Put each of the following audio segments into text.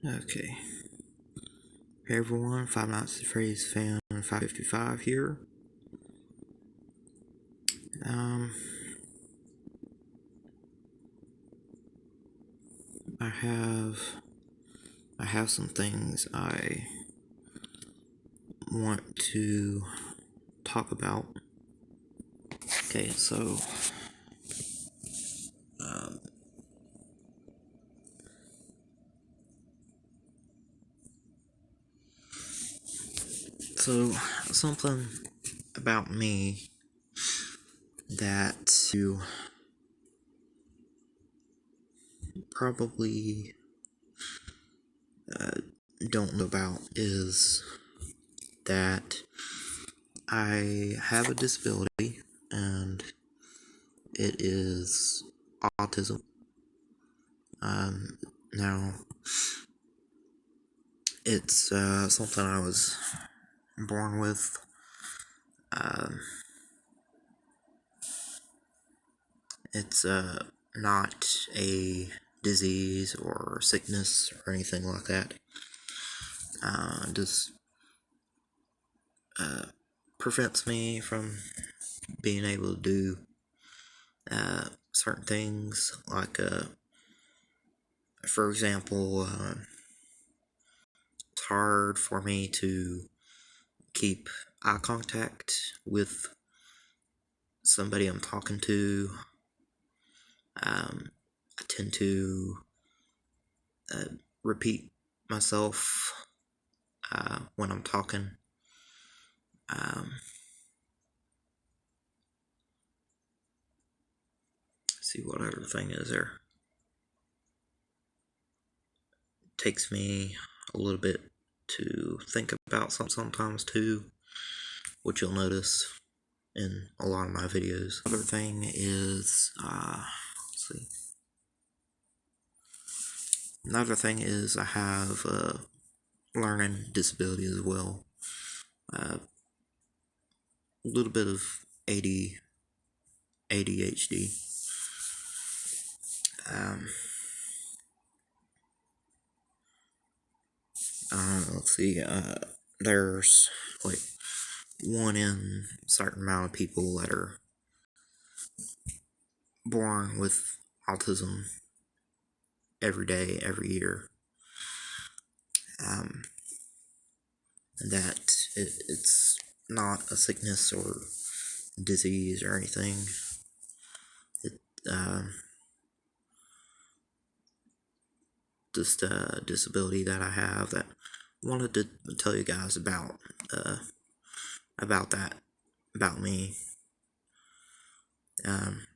Okay. Hey everyone, Five Nights at Freddy's fan 555 here. Um, I have some things I want to talk about. Okay, um, so something about me that you probably don't know about is that I have a disability, and it is autism. Now, it's something I was born with. Um, it's not a disease or sickness or anything like that. Just prevents me from being able to do certain things, like, for example, it's hard for me to keep eye contact with somebody I'm talking to. I tend to repeat myself when I'm talking. See what other thing is there. It takes me a little bit to think about sometimes too, which you'll notice in a lot of my videos. Other thing is, let's see. Another thing is I have a learning disability as well. A little bit of ADHD. Let's see. There's like one in a certain amount of people that are born with autism every day, every year. That it's not a sickness or disease or anything. It just a disability that I have that I wanted to tell you guys about that, about me.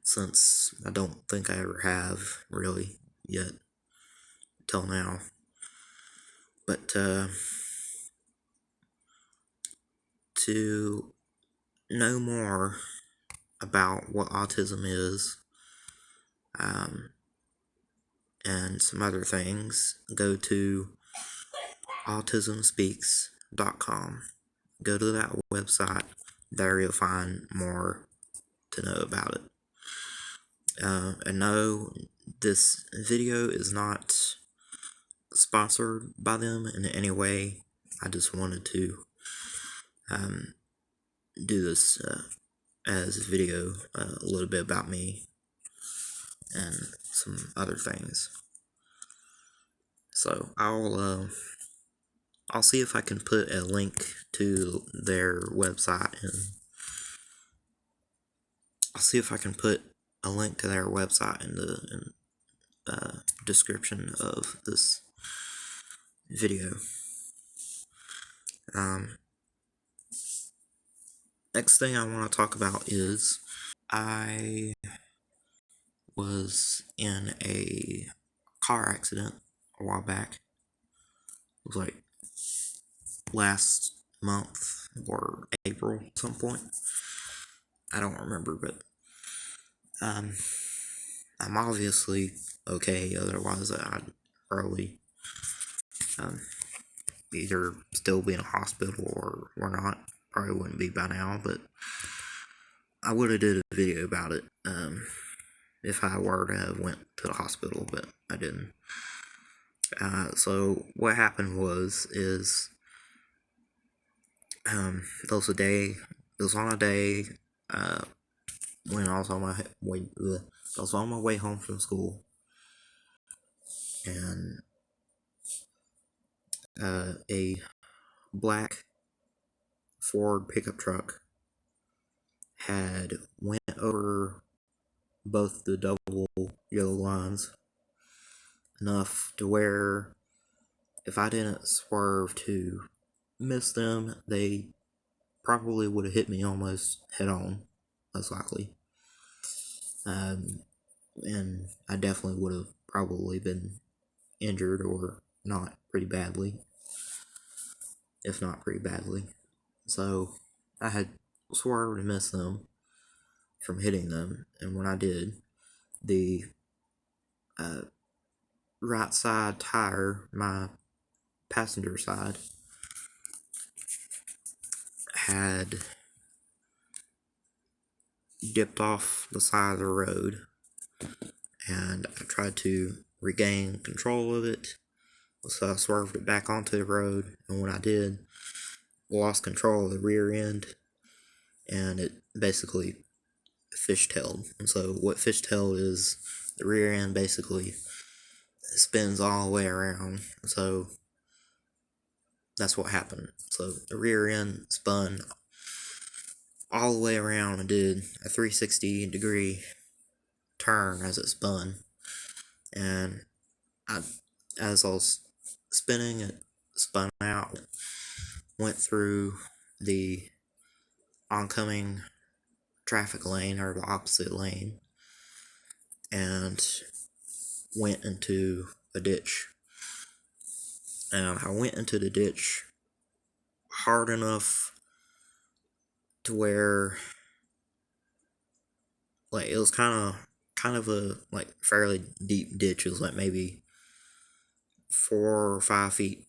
Since I don't think I ever have really yet till now. But to know more about what autism is, and some other things, go to autismspeaks.com. Go to that website. There you'll find more to know about it. And no, this video is not sponsored by them in any way. I just wanted to do this as a video, a little bit about me and some other things. So I'll see if I can put a link to their website, and I'll see if I can put a link to their website in the description of this video. Next thing I want to talk about is I was in a car accident a while back. It was like last month or April at some point. I don't remember, but I'm obviously okay. Otherwise, I'd probably either still be in a hospital or not. Probably wouldn't be by now, but I would have did a video about it if I were to have went to the hospital, but I didn't. So what happened is there was a day. It was on a day uh, when I was on my way. I was on my way home from school, and a black Ford pickup truck had went over both the double yellow lines enough to where if I didn't swerve to miss them, they probably would have hit me almost head on, most likely. And I definitely would have probably been injured or not pretty badly, if not pretty badly. So I had swerved to miss them from hitting them, and when I did, the uh, right side tire, my passenger side, had dipped off the side of the road, and I tried to regain control of it. So I swerved it back onto the road, and when I did, lost control of the rear end, and it basically fishtailed. And so what fishtail is, the rear end basically spins all the way around. So that's what happened. So the rear end spun all the way around and did a 360-degree turn as it spun. And as I was spinning, it spun out, went through the oncoming traffic lane, or the opposite lane, and went into a ditch. And I went into the ditch hard enough to where, like, it was kind of a like fairly deep ditch. It was like maybe 4 or 5 feet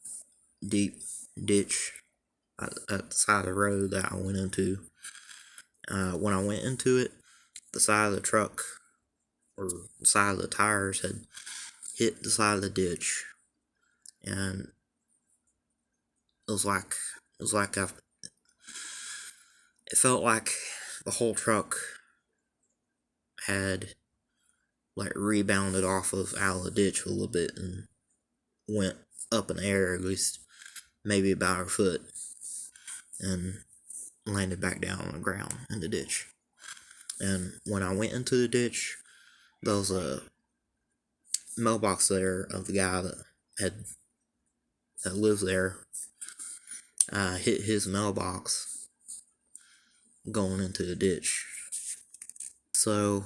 deep ditch at the side of the road that I went into. When I went into it, the side of the truck, or the side of the tires, had hit the side of the ditch, and it was like it felt like the whole truck had like rebounded off of out of the ditch a little bit and went up in the air, at least maybe about a foot, and landed back down on the ground in the ditch. And when I went into the ditch, there was a mailbox there of the guy that lives there. Hit his mailbox going into the ditch. So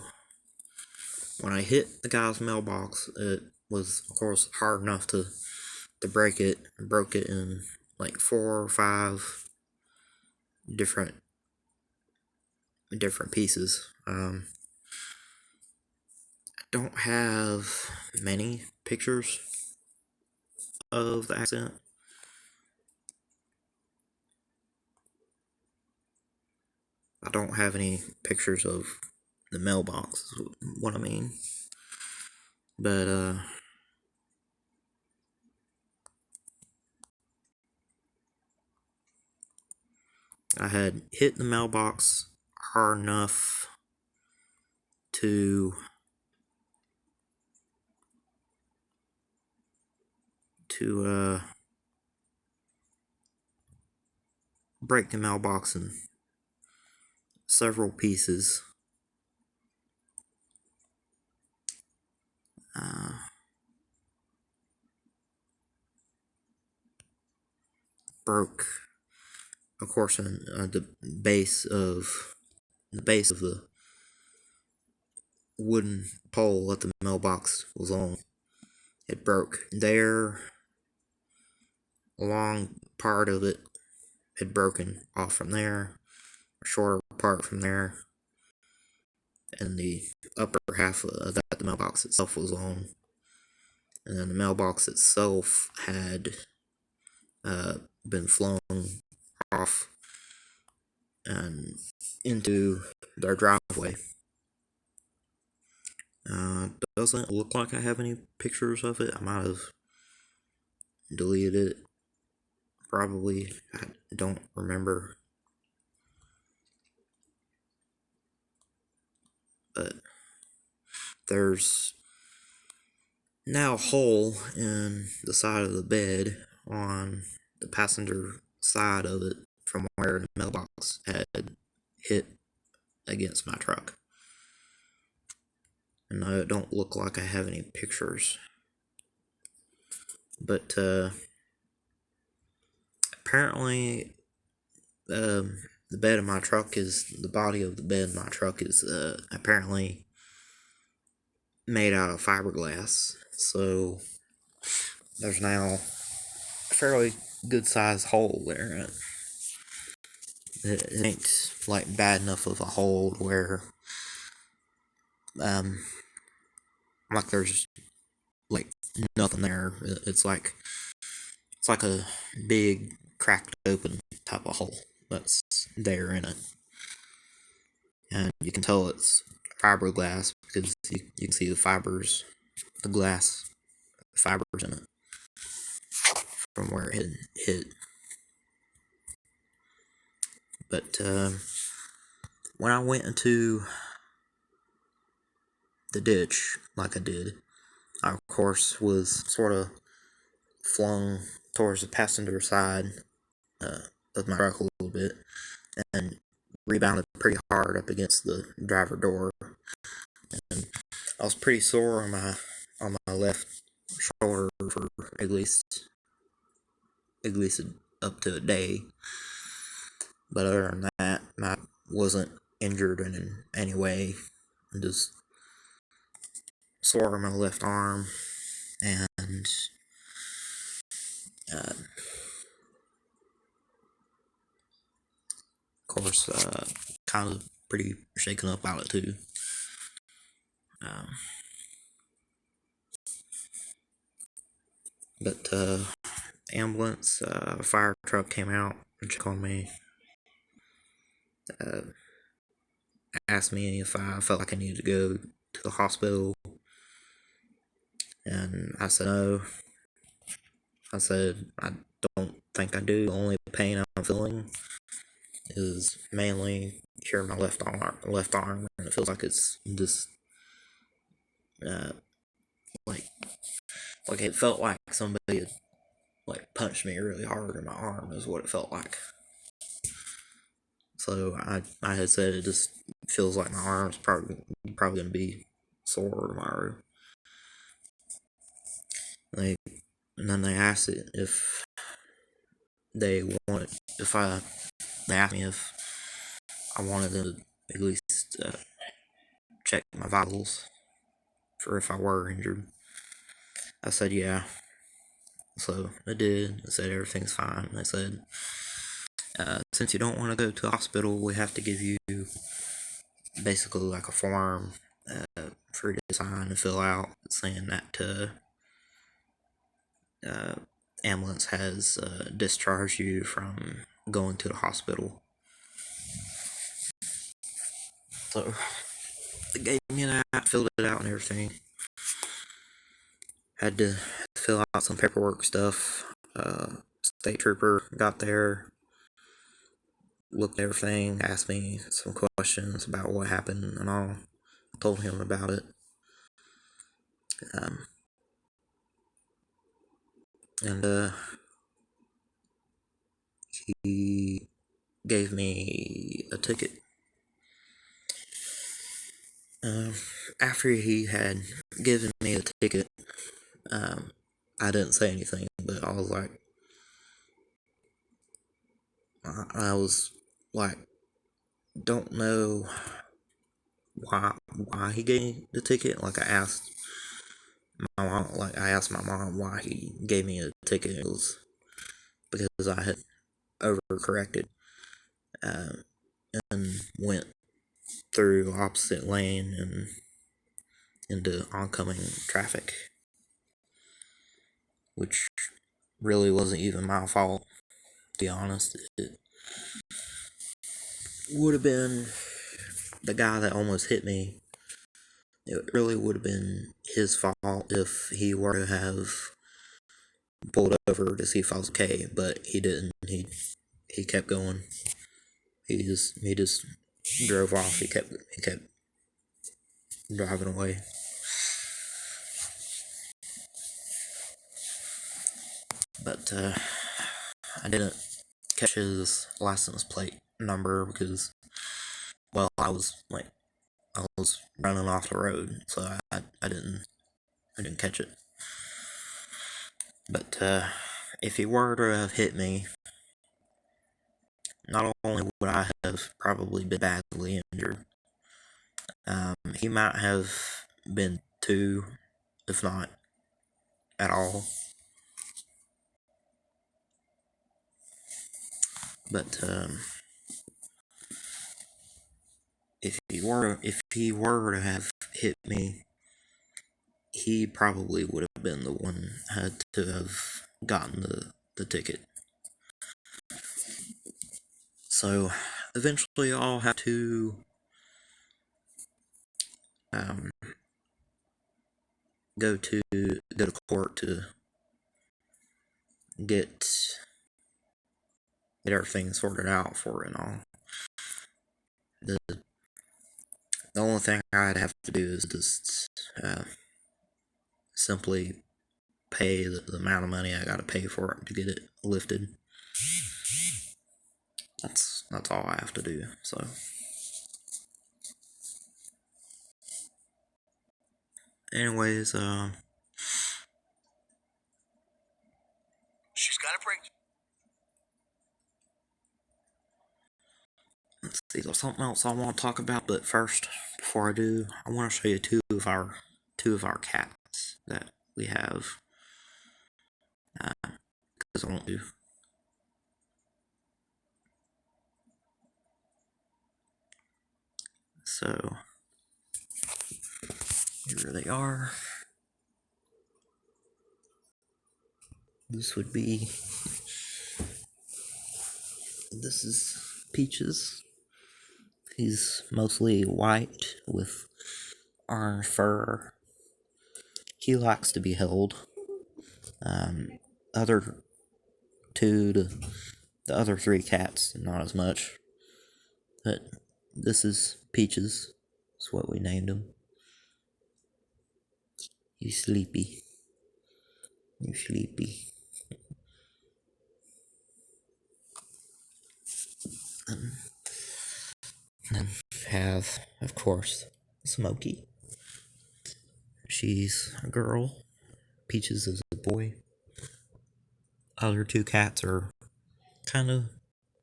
when I hit the guy's mailbox, it was of course hard enough to break it. I broke it in like 4 or 5 different pieces. I don't have many pictures of the accident. I don't have any pictures of the mailbox, is what I mean. But I had hit the mailbox hard enough to break the mailbox in several pieces. Broke, of course, in the base of the wooden pole that the mailbox was on. It broke there. A long part of it had broken off from there, a shorter part from there, and the upper half of that the mailbox itself was on. And then the mailbox itself had been flown off and into their driveway. Doesn't look like I have any pictures of it. I might have deleted it. Probably, I don't remember. But there's now a hole in the side of the bed on the passenger side of it from where the mailbox had hit against my truck. And I don't look like I have any pictures. But apparently, the bed of my truck the body of the bed in my truck is apparently made out of fiberglass. So there's now a fairly good sized hole there. It ain't like bad enough of a hole where like there's like nothing there. It's like a big cracked open type of hole that's there in it, and you can tell it's fiberglass because you can see the fibers, the glass fibers in it from where it had hit. But when I went into the ditch, like I did, I of course was sort of flung towards the passenger side of my truck a little bit and rebounded pretty hard up against the driver door. And I was pretty sore on my left shoulder for at least up to a day. But other than that, I wasn't injured in any way. I'm just sore on my left arm, and of course, kind of pretty shaken up about it too. But ambulance, fire truck came out and checked on me. Asked me if I felt like I needed to go to the hospital, and I said no. I said I don't think I do. The only pain I'm feeling is mainly here in my left arm, and it feels like it's just uh, like it felt like somebody had like punched me really hard in my arm is what it felt like. So I had said it just feels like my arm's probably gonna be sore tomorrow. And then they asked it if they wanted if I they asked me if I wanted to at least check my vitals for if I were injured. I said yeah. So they did. They said everything's fine. They said since you don't want to go to the hospital, we have to give you basically like a form for you to sign and fill out saying that ambulance has discharged you from going to the hospital. So they gave me that, filled it out and everything. Had to fill out some paperwork stuff. State trooper got there, looked at everything, asked me some questions about what happened and all. Told him about it. And he gave me a ticket. After he had given me a ticket, I didn't say anything, but I was like, don't know why he gave me the ticket. Like I asked my mom why he gave me a ticket. It was because I had overcorrected and went through opposite lane and into oncoming traffic, which really wasn't even my fault, to be honest. It would have been the guy that almost hit me. It really would have been his fault if he were to have pulled over to see if I was okay, but he didn't. He kept going. He just drove off. He kept driving away. But I didn't catch his license plate number because, well, I was running off the road, so I didn't catch it. But if he were to have hit me, not only would I have probably been badly injured, he might have been 2, if not at all. But if he were to have hit me, he probably would have been the one had to have gotten the ticket. So eventually I'll have to go to court to get everything sorted out for it and all. The only thing I'd have to do is just simply pay the amount of money I gotta pay for it to get it lifted. That's all I have to do. So anyways, she's got a break. Let's see, there's something else I want to talk about, but first, before I do, I want to show you two of our cats that we have. Because I want to. So here they are. This is Peaches. He's mostly white with orange fur. He likes to be held. Other the other 3 cats, not as much. But this is Peaches. That's what we named him. He's sleepy. You're sleepy. And then have, of course, Smokey. She's a girl. Peaches is a boy. Other 2 cats are kind of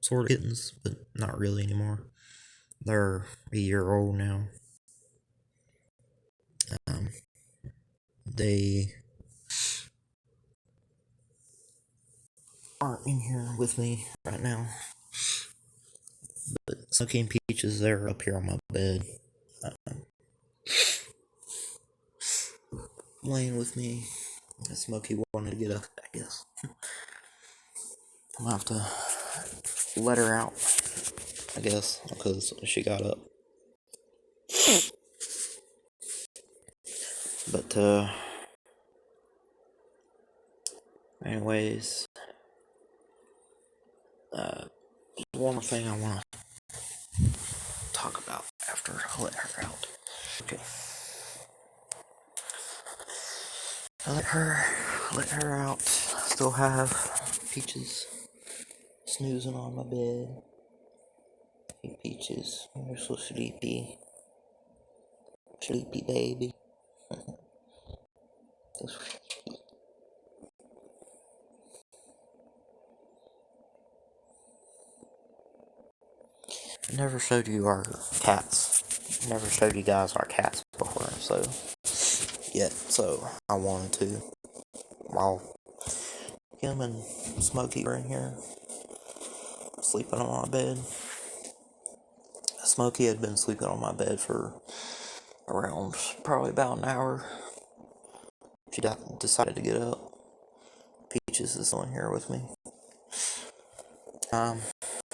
sort of kittens, but not really anymore. They're a year old now. They aren't in here with me right now. But Smokey and Peaches, they're up here on my bed. Laying with me. Smokey wanted to get up, I guess. I'm gonna have to let her out, I guess, because she got up. But, anyways, one more thing I want to talk about after I let her out. Okay. I let her out. Still have Peaches snoozing on my bed. Hey, Peaches, you're so sleepy. Sleepy baby. I never showed you our cats. Never showed you guys our cats before, so I wanted to. While him and Smokey were in here, sleeping on my bed. Smokey had been sleeping on my bed for around probably about an hour. She decided to get up. Peaches is on here with me.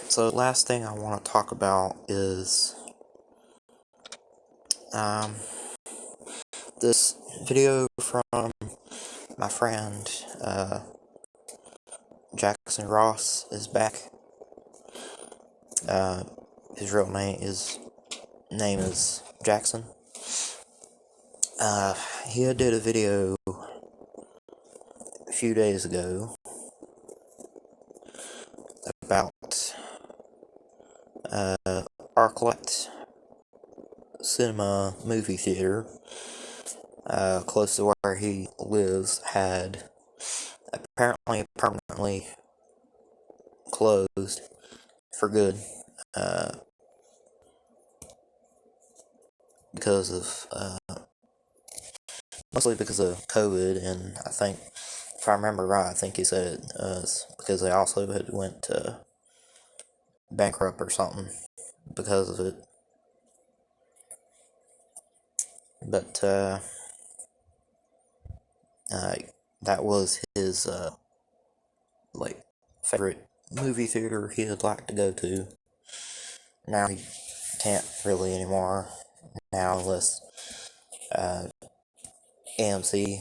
So the last thing I want to talk about is this video from my friend Jackson Ross is back. His real name is Jackson. He did a video a few days ago about ArcLight Cinema movie theater close to where he lives had apparently permanently closed for good because of mostly because of COVID, and I think, if I remember right, I think he said it was because they also had went bankrupt or something because of it. But that was his like favorite movie theater he'd like to go to. Now he can't really anymore. Now unless AMC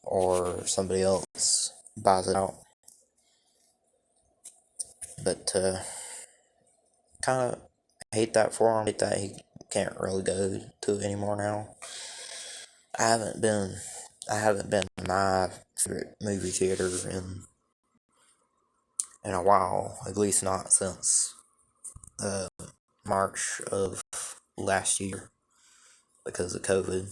or somebody else buys it out. But kind of hate that for him. Hate that he can't really go to it anymore now. I haven't been to my favorite movie theater in a while, at least not since March of last year because of COVID.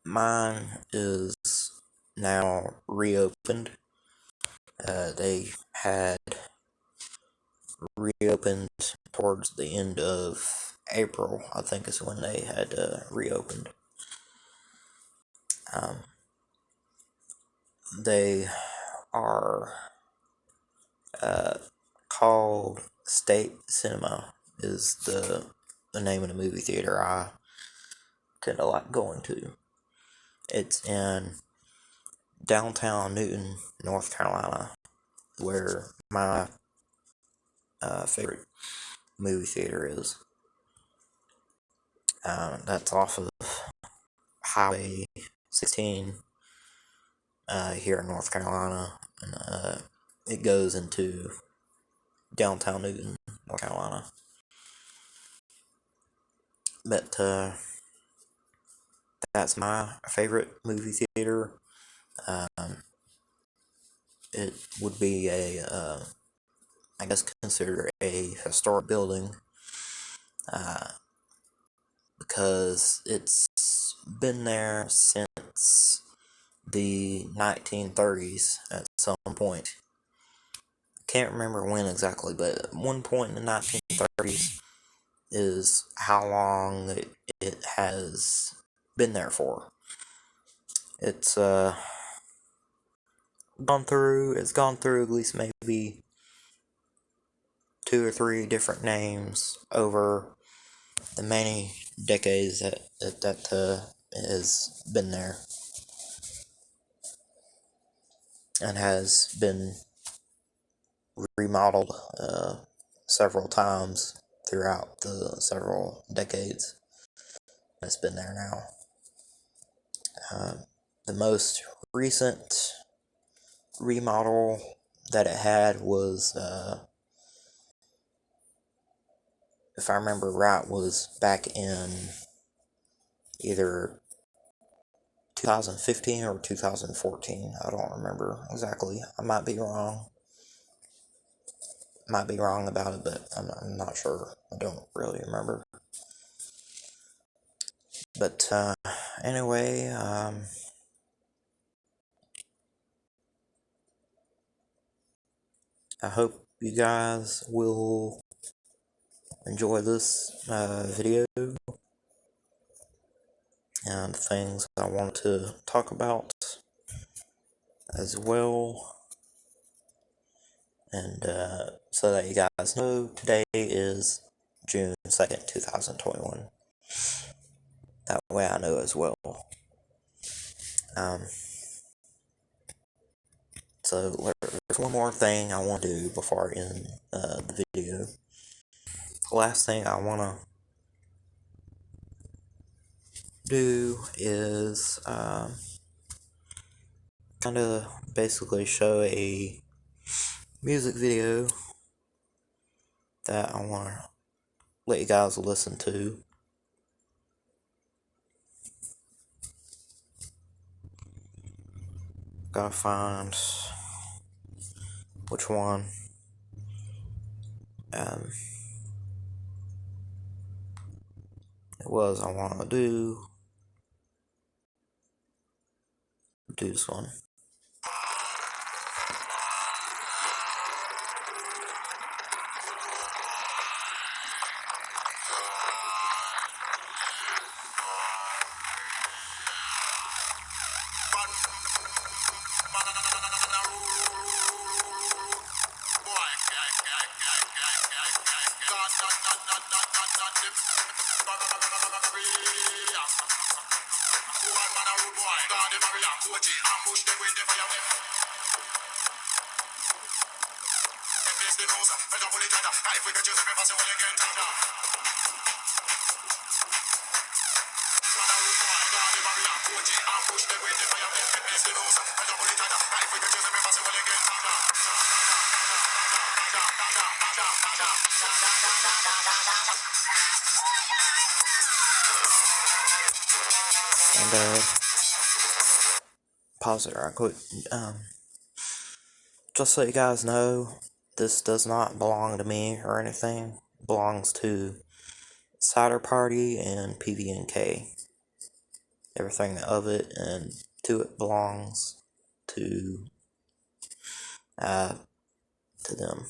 Mine is now reopened. They had reopened towards the end of April, I think is when they had reopened. They are called State Cinema is the name of the movie theater I tend to like going to. It's in downtown Newton, North Carolina, where my favorite movie theater is. That's off of Highway 16 here in North Carolina, and it goes into downtown Newton, North Carolina. But that's my favorite movie theater. It would be I guess considered a historic building because it's been there since the 1930s at some point. Can't remember when exactly, but at one point in the 1930s is how long it has been there for. It's gone through at least maybe 2 or 3 different names over the many decades that has been there and has been remodeled several times throughout the several decades it's been there now. The most recent remodel that it had was, if I remember right, was back in either 2015 or 2014. I don't remember exactly. I might be wrong. Might be wrong about it, but I'm not sure. I don't really remember. But anyway, I hope you guys will enjoy this video and things I want to talk about as well. And so that you guys know, today is June 2nd, 2021. That way I know as well. So there's one more thing I want to do before I end the video. The last thing I want to do is kind of basically show a music video that I want to let you guys listen to. Gotta find which one. It was I want to do this one. And pause it right quick. Just so you guys know, this does not belong to me or anything. It belongs to Cider Party and PVNK. Everything of it and to it belongs to them.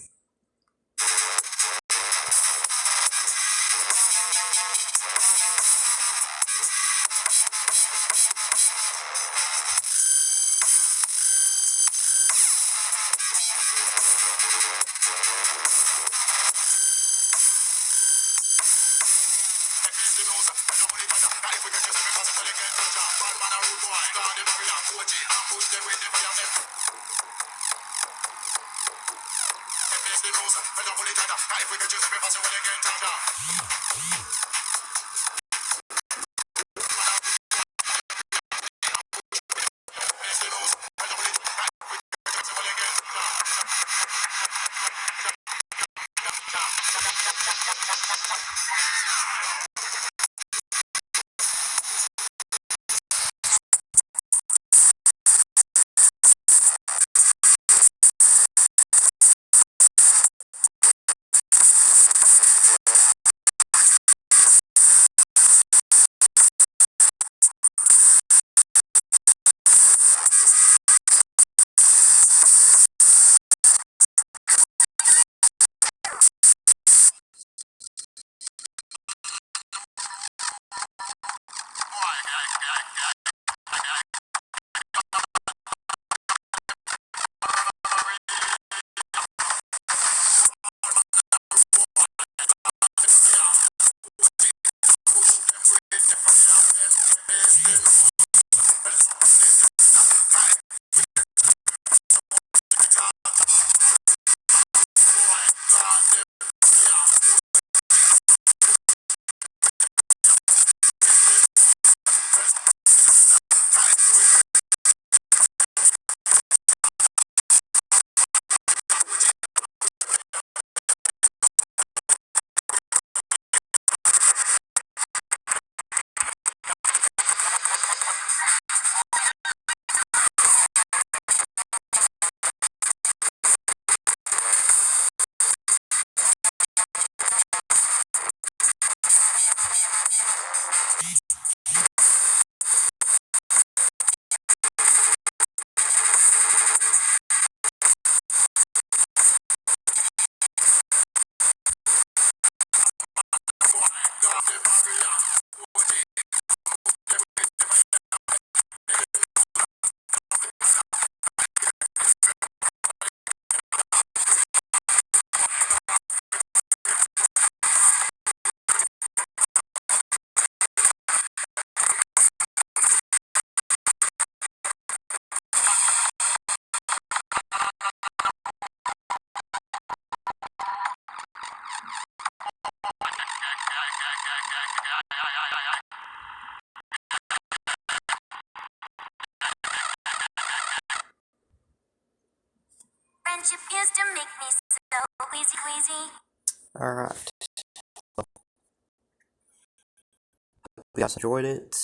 friendship used to make me so queasy, queasy. Alright. Hope you guys enjoyed it.